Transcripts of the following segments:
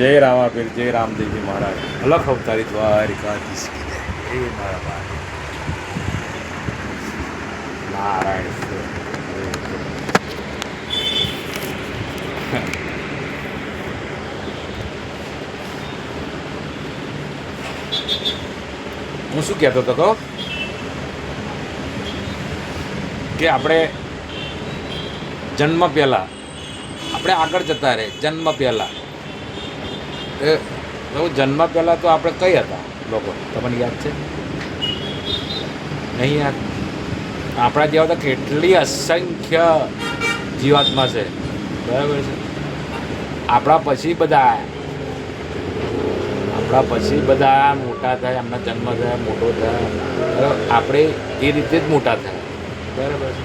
જય રામાપીર, જય રામદેવજી મહારાજ. અલખ અવતારી દ્વારિકાધીશ કી જય. એ મારા ભાઈ નારાયણ હું શું કહેતો હતો કે આપણે જન્મ પહેલાં આપણે આગળ જતા રહે. જન્મ પહેલાં જન્મ પહેલાં તો આપણે કઈ હતા લોકો, તમને યાદ છે? નહીં યાદ? આપણા જેવા તો કેટલી અસંખ્ય જીવાત્મા છે, બરાબર છે. આપણા પછી બધા મોટા થાય, એમના જન્મ થયા, મોટો થયા, આપણે એ રીતે જ મોટા થયા, બરાબર છે.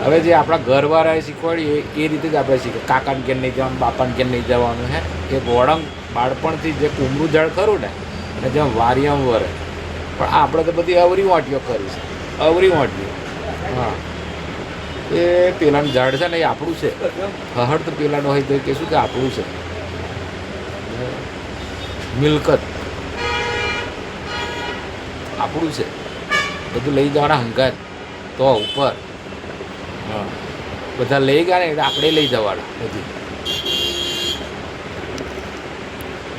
હવે જે આપણા ઘરવાળાએ શીખવાડીએ એ રીતે જ આપણે શીખે. કાકાને કેમ નહીં જવાનું, બાપાને કેમ નહીં જવાનું, હે એ વળંગ બાળપણથી જે કુમરું જળ ખરું ને અને જેમ વારિયમ વરે. પણ આપણે તો બધી અવરી વાંટીઓ કરી છે, અવરી વાંટીઓ. હા, એ પેલાનું ઝાડ છે ને એ આપણું છે. હહડ તો પેલાનો હોય તો એ કહેશું કે આપણું છે. મિલકત આપણું છે, બધું લઈ જવાના હંગાત તો ઉપર. હા, બધા લઈ ગયા ને એટલે આપણે લઈ જવાના બધું.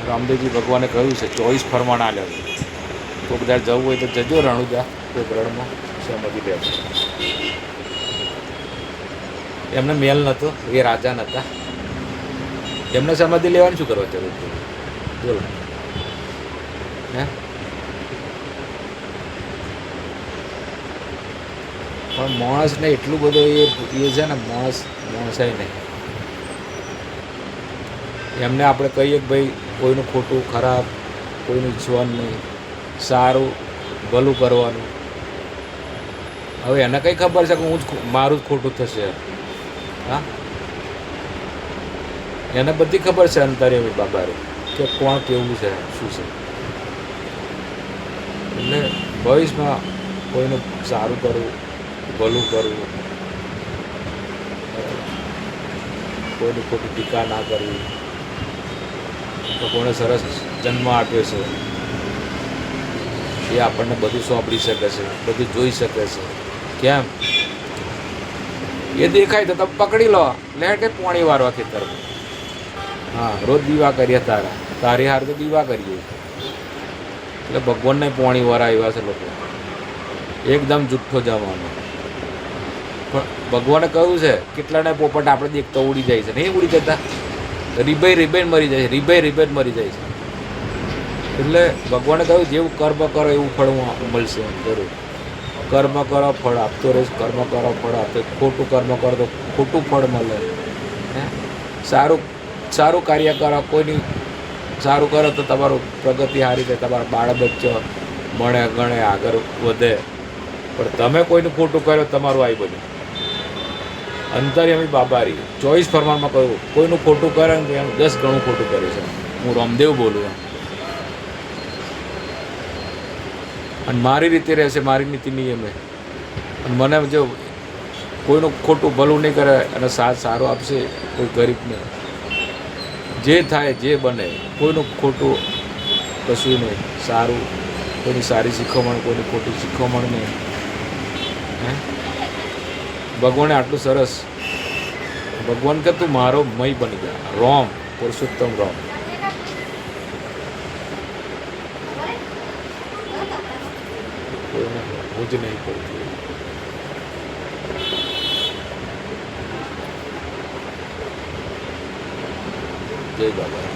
રામદેવજી ભગવાને કહ્યું છે 24 ફરમાન આલ્યો છે. તો બધા જવું હોય તો જજો રણુજા કોઈ રણમાં સહમતી લે. એમને મેલ નહોતો, એ રાજા નહોતા, એમને સમાધિ લેવાની શું કરવા જરૂર છે? બોલો હે? પણ માણસને એટલું બધું એ છે ને, માણસાય નહીં. એમને આપણે કહીએ કે ભાઈ કોઈનું ખોટું ખરાબ કોઈનું ઈચ્છવાનું નહીં, સારું ભલું કરવાનું. હવે એને કંઈ ખબર છે કે મારું જ ખોટું થશે? હા, એને બધી ખબર છે અંતર્યામી બાબારે કે કોણ કેવું છે, શું છે. એટલે ભવિષ્યમાં કોઈનું સારું કરવું, ભલું કરવું, કોઈની ખોટી ટીકા ના કરવી. તો કોણે સરસ જન્મ આપ્યો છે એ આપણને બધું સોંપડી શકે છે, બધું જોઈ શકે છે. કેમ? એ દેખાય તો તમે પકડી લો, લે કે પોણી વારવા ખેતરમાં. હા, રોજ દીવા કરીએ તારી હાર તો દીવા કરીએ. એટલે ભગવાનને પોણી વરાવ્યા છે લોકો. એકદમ જુઠ્ઠો જવાનો. પણ ભગવાને કહ્યું છે કેટલાને પોપટ આપણે દેખતા ઉડી જાય છે, નહીં ઉડી જતા? રીબાઈ મરી જાય છે, રીબાઈ મરી જાય છે. એટલે ભગવાને કહ્યું જેવું કર્મ કરો એવું ફળ મળશે. જરૂર કર્મ કરો ફળ આપતો રહીશ, કર્મ કરો ફળ આપતો. ખોટું કર્મ કરો તો ખોટું ફળ મળે. હે, સારું કાર્ય કરો, કોઈની સારું કરો તો તમારું પ્રગતિ સારી થાય, તમારા બાળ બચ્ચો ભણે ગણે આગળ વધે. પણ તમે કોઈનું ખોટું કર્યો તમારું આવી બન્યું. અંતર્યામી બાબારી 24 ફરમાનમાં કહ્યું કોઈનું ખોટું કરે ને તો એનું 10 ગણું ખોટું કરે છે. હું રામદેવ બોલું એમ. અને મારી રીતે રહેશે, મારી નીતિ નિયમે. અને મને જો કોઈનું ખોટું ભલું નહીં કરે અને સાથ સારો આપશે કોઈ ગરીબને, જે થાય જે બને, કોઈનું ખોટું કશું નહીં, સારું, કોઈની સારી શીખવણ, કોઈની ખોટી શીખવણ નહીં. હે, ભગવાને આટલું સરસ. ભગવાન કે તું મારો મય બની ગયા. રોમ પુરુષોત્તમ રોમ. કોઈને હું જ નહીં કરતી. જય બાબા.